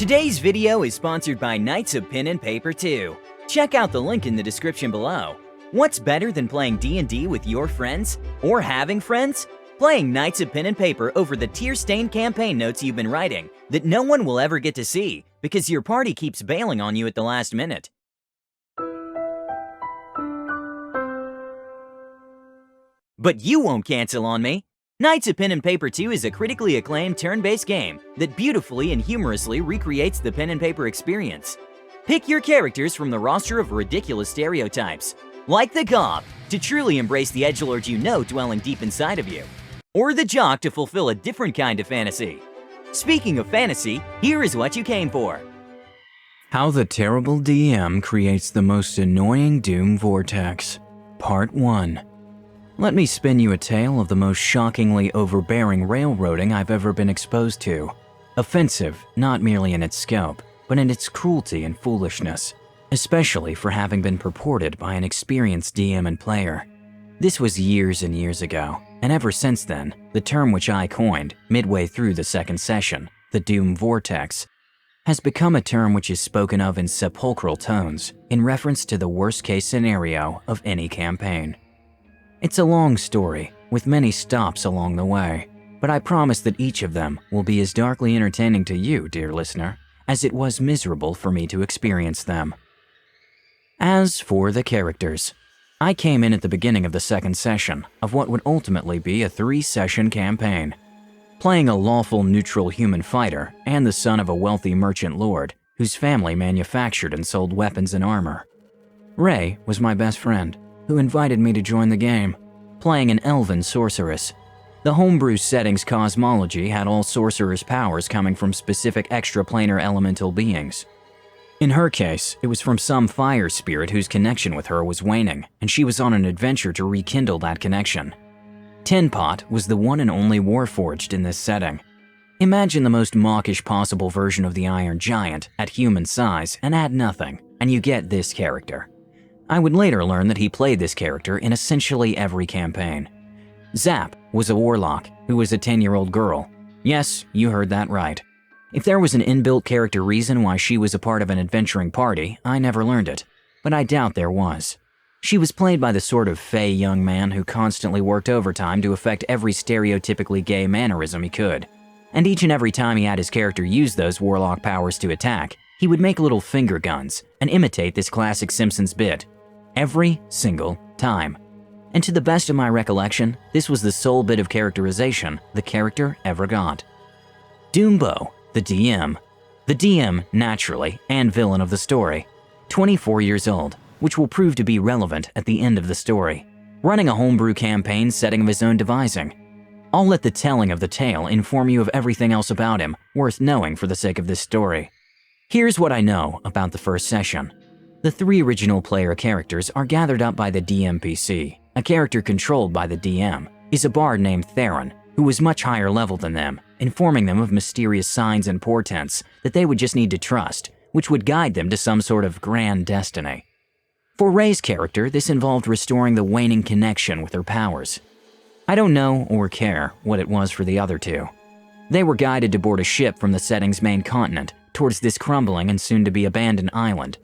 Today's video is sponsored by Knights of Pen and Paper 2. Check out the link in the description below. What's better than playing D&D with your friends? Or having friends? Playing Knights of Pen and Paper over the tear-stained campaign notes you've been writing that no one will ever get to see because your party keeps bailing on you at the last minute. But you won't cancel on me! Knights of Pen and Paper 2 is a critically acclaimed turn-based game that beautifully and humorously recreates the pen and paper experience. Pick your characters from the roster of ridiculous stereotypes, like the goth, to truly embrace the edgelord you know dwelling deep inside of you, or the jock to fulfill a different kind of fantasy. Speaking of fantasy, here is what you came for. How the Terrible DM Creates the Most Annoying Doom Vortex, Part 1. Let me spin you a tale of the most shockingly overbearing railroading I've ever been exposed to. Offensive, not merely in its scope, but in its cruelty and foolishness, especially for having been purported by an experienced DM and player. This was years and years ago, and ever since then, the term which I coined, midway through the second session, the Doom Vortex, has become a term which is spoken of in sepulchral tones in reference to the worst-case scenario of any campaign. It's a long story, with many stops along the way, but I promise that each of them will be as darkly entertaining to you, dear listener, as it was miserable for me to experience them. As for the characters, I came in at the beginning of the second session of what would ultimately be a 3-session campaign, playing a lawful neutral human fighter and the son of a wealthy merchant lord whose family manufactured and sold weapons and armor. Ray was my best friend, who invited me to join the game, playing an elven sorceress. The homebrew setting's cosmology had all sorcerers' powers coming from specific extraplanar elemental beings. In her case, it was from some fire spirit whose connection with her was waning, and she was on an adventure to rekindle that connection. Tin Pot was the one and only warforged in this setting. Imagine the most mawkish possible version of the Iron Giant at human size and add nothing, and you get this character. I would later learn that he played this character in essentially every campaign. Zap was a warlock who was a 10-year-old girl. Yes, you heard that right. If there was an inbuilt character reason why she was a part of an adventuring party, I never learned it, but I doubt there was. She was played by the sort of fey young man who constantly worked overtime to affect every stereotypically gay mannerism he could. And each and every time he had his character use those warlock powers to attack, he would make little finger guns and imitate this classic Simpsons bit. Every single time. And to the best of my recollection, this was the sole bit of characterization the character ever got. Doombo, the DM. The DM, naturally, and villain of the story. 24 years old, which will prove to be relevant at the end of the story. Running a homebrew campaign setting of his own devising. I'll let the telling of the tale inform you of everything else about him, worth knowing for the sake of this story. Here's what I know about the first session. The 3 original player characters are gathered up by the DMPC. A character controlled by the DM is a bard named Theron, who was much higher level than them, informing them of mysterious signs and portents that they would just need to trust, which would guide them to some sort of grand destiny. For Ray's character, this involved restoring the waning connection with her powers. I don't know or care what it was for the other 2. They were guided to board a ship from the setting's main continent towards this crumbling and soon-to-be abandoned island.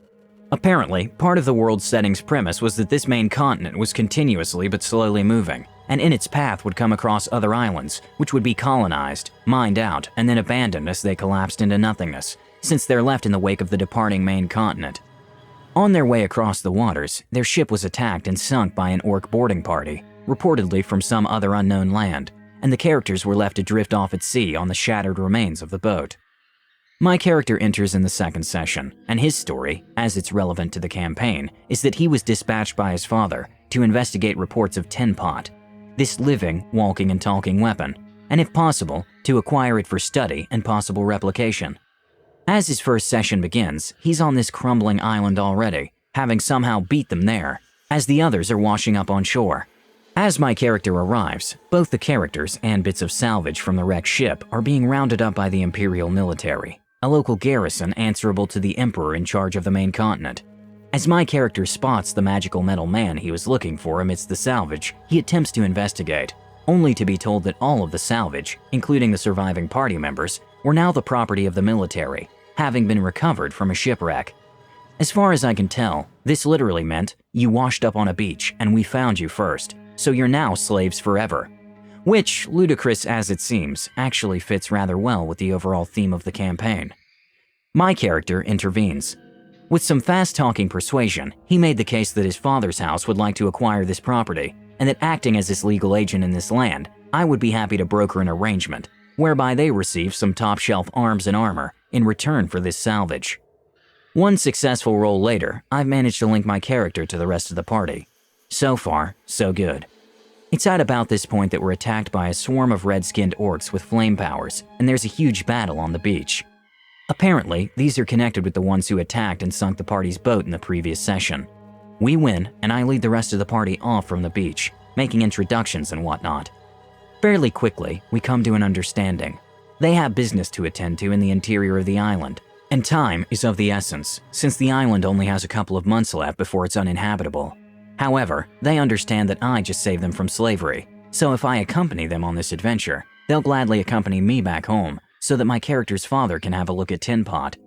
Apparently, part of the world's setting's premise was that this main continent was continuously but slowly moving, and in its path would come across other islands, which would be colonized, mined out, and then abandoned as they collapsed into nothingness, since they're left in the wake of the departing main continent. On their way across the waters, their ship was attacked and sunk by an orc boarding party, reportedly from some other unknown land, and the characters were left to drift off at sea on the shattered remains of the boat. My character enters in the second session, and his story, as it's relevant to the campaign, is that he was dispatched by his father to investigate reports of Tin Pot, this living, walking and talking weapon, and if possible, to acquire it for study and possible replication. As his first session begins, he's on this crumbling island already, having somehow beat them there, as the others are washing up on shore. As my character arrives, both the characters and bits of salvage from the wrecked ship are being rounded up by the Imperial military, a local garrison answerable to the Emperor in charge of the main continent. As my character spots the magical metal man he was looking for amidst the salvage, he attempts to investigate, only to be told that all of the salvage, including the surviving party members, were now the property of the military, having been recovered from a shipwreck. As far as I can tell, this literally meant you washed up on a beach and we found you first, so you're now slaves forever. Which, ludicrous as it seems, actually fits rather well with the overall theme of the campaign. My character intervenes. With some fast-talking persuasion, he made the case that his father's house would like to acquire this property, and that acting as his legal agent in this land, I would be happy to broker an arrangement whereby they receive some top-shelf arms and armor in return for this salvage. One successful roll later, I've managed to link my character to the rest of the party. So far, so good. It's at about this point that we're attacked by a swarm of red-skinned orcs with flame powers, and there's a huge battle on the beach. Apparently, these are connected with the ones who attacked and sunk the party's boat in the previous session. We win, and I lead the rest of the party off from the beach, making introductions and whatnot. Fairly quickly, we come to an understanding. They have business to attend to in the interior of the island, and time is of the essence, since the island only has a couple of months left before it's uninhabitable. However, they understand that I just saved them from slavery, so if I accompany them on this adventure, they'll gladly accompany me back home so that my character's father can have a look at Tin Pot.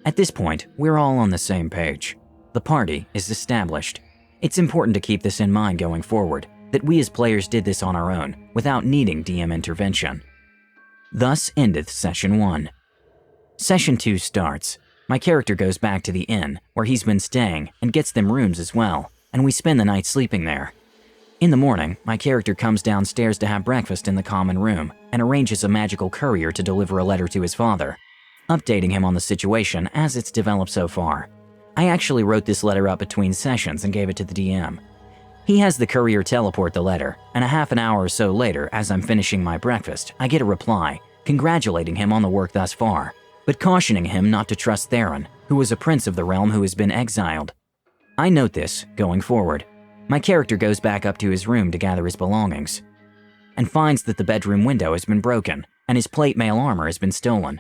At this point, we're all on the same page. The party is established. It's important to keep this in mind going forward, that we as players did this on our own, without needing DM intervention. Thus endeth Session 1. Session 2 starts. My character goes back to the inn, where he's been staying, and gets them rooms as well, and we spend the night sleeping there. In the morning, my character comes downstairs to have breakfast in the common room, and arranges a magical courier to deliver a letter to his father, updating him on the situation as it's developed so far. I actually wrote this letter up between sessions and gave it to the DM. He has the courier teleport the letter, and a half an hour or so later, as I'm finishing my breakfast, I get a reply, congratulating him on the work thus far, but cautioning him not to trust Theron, who is a prince of the realm who has been exiled. I note this, going forward. My character goes back up to his room to gather his belongings, and finds that the bedroom window has been broken, and his plate mail armor has been stolen.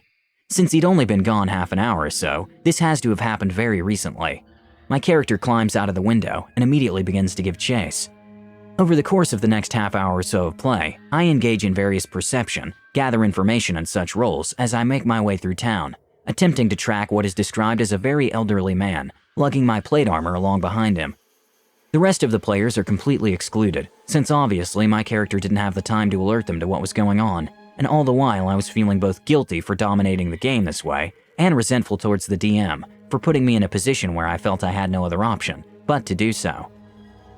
Since he'd only been gone half an hour or so, this has to have happened very recently. My character climbs out of the window and immediately begins to give chase. Over the course of the next half hour or so of play, I engage in various perception, gather information and such roles as I make my way through town, attempting to track what is described as a very elderly man, lugging my plate armor along behind him. The rest of the players are completely excluded, since obviously my character didn't have the time to alert them to what was going on, and all the while I was feeling both guilty for dominating the game this way, and resentful towards the DM for putting me in a position where I felt I had no other option but to do so.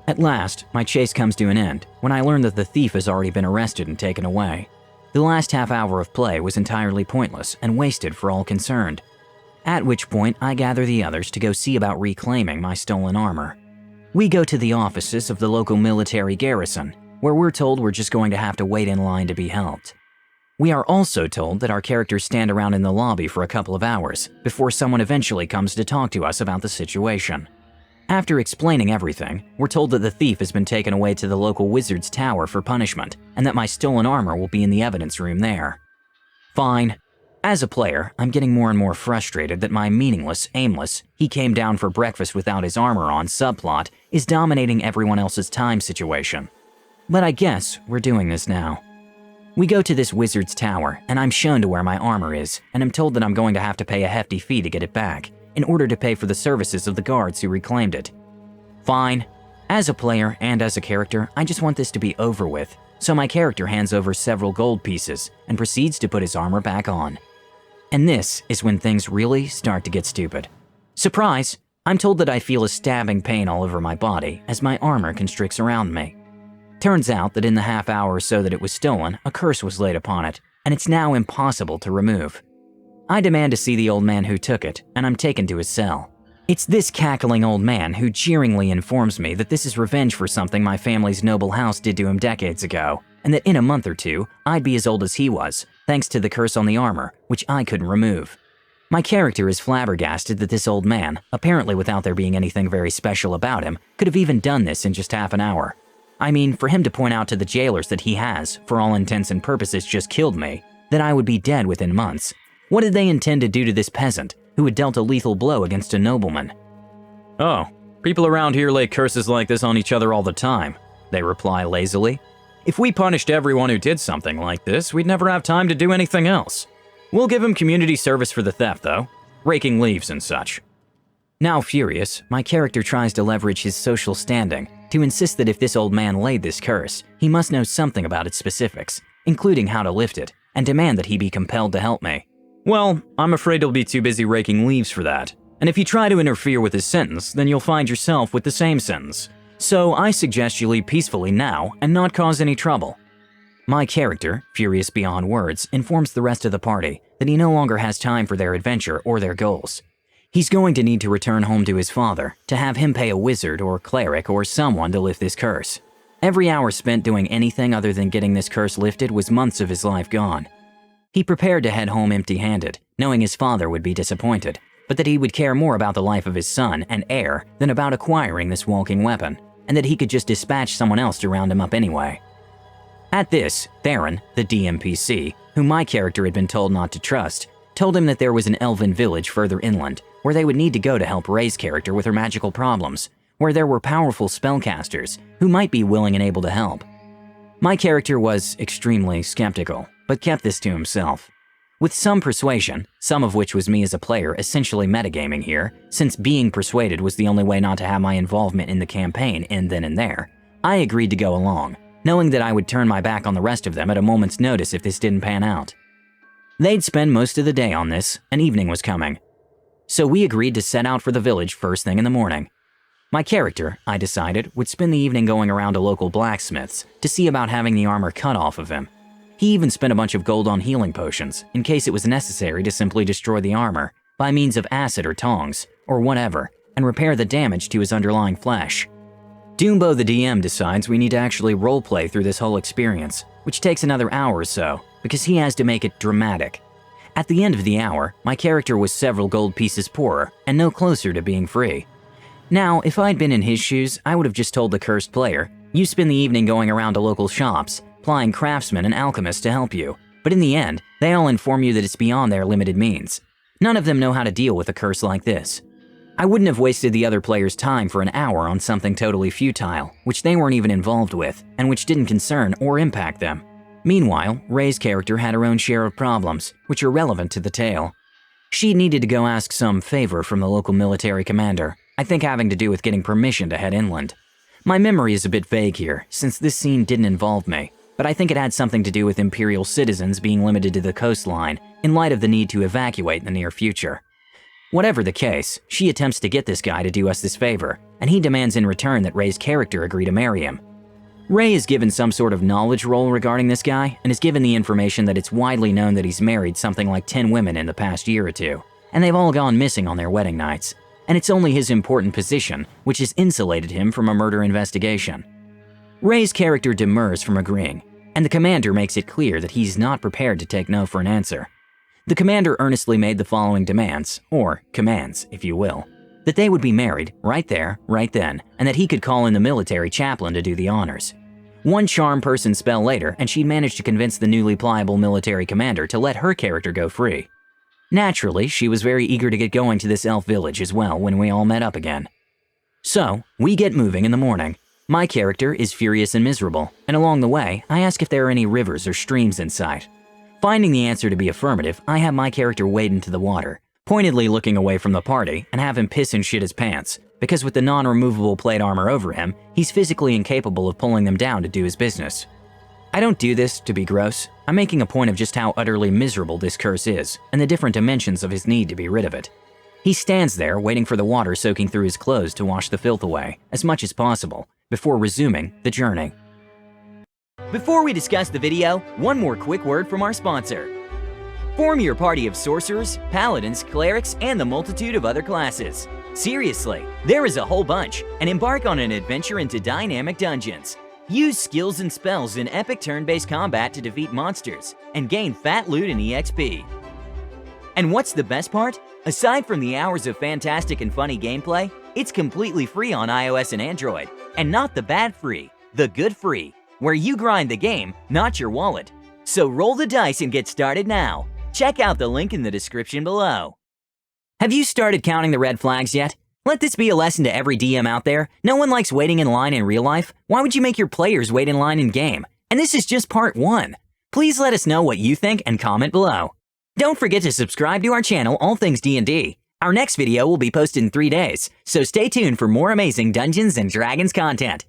At last, my chase comes to an end when I learn that the thief has already been arrested and taken away. The last half hour of play was entirely pointless and wasted for all concerned. At which point, I gather the others to go see about reclaiming my stolen armor. We go to the offices of the local military garrison, where we're told we're just going to have to wait in line to be helped. We are also told that our characters stand around in the lobby for a couple of hours before someone eventually comes to talk to us about the situation. After explaining everything, we're told that the thief has been taken away to the local wizard's tower for punishment, and that my stolen armor will be in the evidence room there. Fine. As a player, I'm getting more and more frustrated that my meaningless, aimless, he came down for breakfast without his armor on subplot is dominating everyone else's time situation. But I guess we're doing this now. We go to this wizard's tower, and I'm shown to where my armor is, and I'm told that I'm going to have to pay a hefty fee to get it back, in order to pay for the services of the guards who reclaimed it. Fine. As a player and as a character, I just want this to be over with, so my character hands over several gold pieces and proceeds to put his armor back on. And this is when things really start to get stupid. Surprise! I'm told that I feel a stabbing pain all over my body as my armor constricts around me. Turns out that in the half hour or so that it was stolen, a curse was laid upon it, and it's now impossible to remove. I demand to see the old man who took it, and I'm taken to his cell. It's this cackling old man who jeeringly informs me that this is revenge for something my family's noble house did to him decades ago, and that in a month or two, I'd be as old as he was, thanks to the curse on the armor, which I couldn't remove. My character is flabbergasted that this old man, apparently without there being anything very special about him, could have even done this in just half an hour. I mean, for him to point out to the jailers that he has, for all intents and purposes, just killed me, that I would be dead within months. What did they intend to do to this peasant, who had dealt a lethal blow against a nobleman? Oh, people around here lay curses like this on each other all the time, they reply lazily. If we punished everyone who did something like this, we'd never have time to do anything else. We'll give him community service for the theft, though. raking leaves and such. Now furious, my character tries to leverage his social standing to insist that if this old man laid this curse, he must know something about its specifics, including how to lift it, and demand that he be compelled to help me. Well, I'm afraid he'll be too busy raking leaves for that, and if you try to interfere with his sentence, then you'll find yourself with the same sentence. So I suggest you leave peacefully now and not cause any trouble. My character, furious beyond words, informs the rest of the party that he no longer has time for their adventure or their goals. He's going to need to return home to his father to have him pay a wizard or cleric or someone to lift this curse. Every hour spent doing anything other than getting this curse lifted was months of his life gone. He prepared to head home empty-handed, knowing his father would be disappointed, but that he would care more about the life of his son and heir than about acquiring this walking weapon, and that he could just dispatch someone else to round him up anyway. At this, Theron, the DMPC, whom my character had been told not to trust, told him that there was an elven village further inland where they would need to go to help Ray's character with her magical problems, where there were powerful spellcasters who might be willing and able to help. My character was extremely skeptical, but kept this to himself. With some persuasion, some of which was me as a player essentially metagaming here, since being persuaded was the only way not to have my involvement in the campaign end then and there, I agreed to go along, knowing that I would turn my back on the rest of them at a moment's notice if this didn't pan out. They'd spend most of the day on this, and evening was coming. So we agreed to set out for the village first thing in the morning. My character, I decided, would spend the evening going around to local blacksmiths to see about having the armor cut off of him. He even spent a bunch of gold on healing potions in case it was necessary to simply destroy the armor by means of acid or tongs, or whatever, and repair the damage to his underlying flesh. Doombo the DM decides we need to actually roleplay through this whole experience, which takes another hour or so, because he has to make it dramatic. At the end of the hour, my character was several gold pieces poorer and no closer to being free. Now, if I'd been in his shoes, I would have just told the cursed player, you spend the evening going around to local shops, plying craftsmen and alchemists to help you, but in the end, they all inform you that it's beyond their limited means. None of them know how to deal with a curse like this. I wouldn't have wasted the other players' time for an hour on something totally futile, which they weren't even involved with, and which didn't concern or impact them. Meanwhile, Ray's character had her own share of problems, which are relevant to the tale. She needed to go ask some favor from the local military commander, I think having to do with getting permission to head inland. My memory is a bit vague here, since this scene didn't involve me, but I think it had something to do with Imperial citizens being limited to the coastline in light of the need to evacuate in the near future. Whatever the case, she attempts to get this guy to do us this favor, and he demands in return that Ray's character agree to marry him. Ray is given some sort of knowledge roll regarding this guy, and is given the information that it's widely known that he's married something like 10 women in the past year or two, and they've all gone missing on their wedding nights, and it's only his important position which has insulated him from a murder investigation. Ray's character demurs from agreeing, and the commander makes it clear that he's not prepared to take no for an answer. The commander earnestly made the following demands, or commands, if you will, that they would be married right there, right then, and that he could call in the military chaplain to do the honors. One charm person spell later, and she'd managed to convince the newly pliable military commander to let her character go free. Naturally, she was very eager to get going to this elf village as well when we all met up again. So, we get moving in the morning. My character is furious and miserable, and along the way, I ask if there are any rivers or streams in sight. Finding the answer to be affirmative, I have my character wade into the water, pointedly looking away from the party, and have him piss and shit his pants, because with the non-removable plate armor over him, he's physically incapable of pulling them down to do his business. I don't do this to be gross. I'm making a point of just how utterly miserable this curse is, and the different dimensions of his need to be rid of it. He stands there waiting for the water soaking through his clothes to wash the filth away, as much as possible, before resuming the journey. Before we discuss the video, one more quick word from our sponsor. Form your party of sorcerers, paladins, clerics, and the multitude of other classes. Seriously, there is a whole bunch, and embark on an adventure into dynamic dungeons. Use skills and spells in epic turn-based combat to defeat monsters, and gain fat loot and EXP. And what's the best part? Aside from the hours of fantastic and funny gameplay, it's completely free on iOS and Android, and not the bad free, the good free, where you grind the game, not your wallet. So roll the dice and get started now. Check out the link in the description below. Have you started counting the red flags yet? Let this be a lesson to every DM out there. No one likes waiting in line in real life. Why would you make your players wait in line in game? And this is just part 1. Please let us know what you think and comment below. Don't forget to subscribe to our channel, All Things D&D. Our next video will be posted in 3 days, so stay tuned for more amazing Dungeons & Dragons content.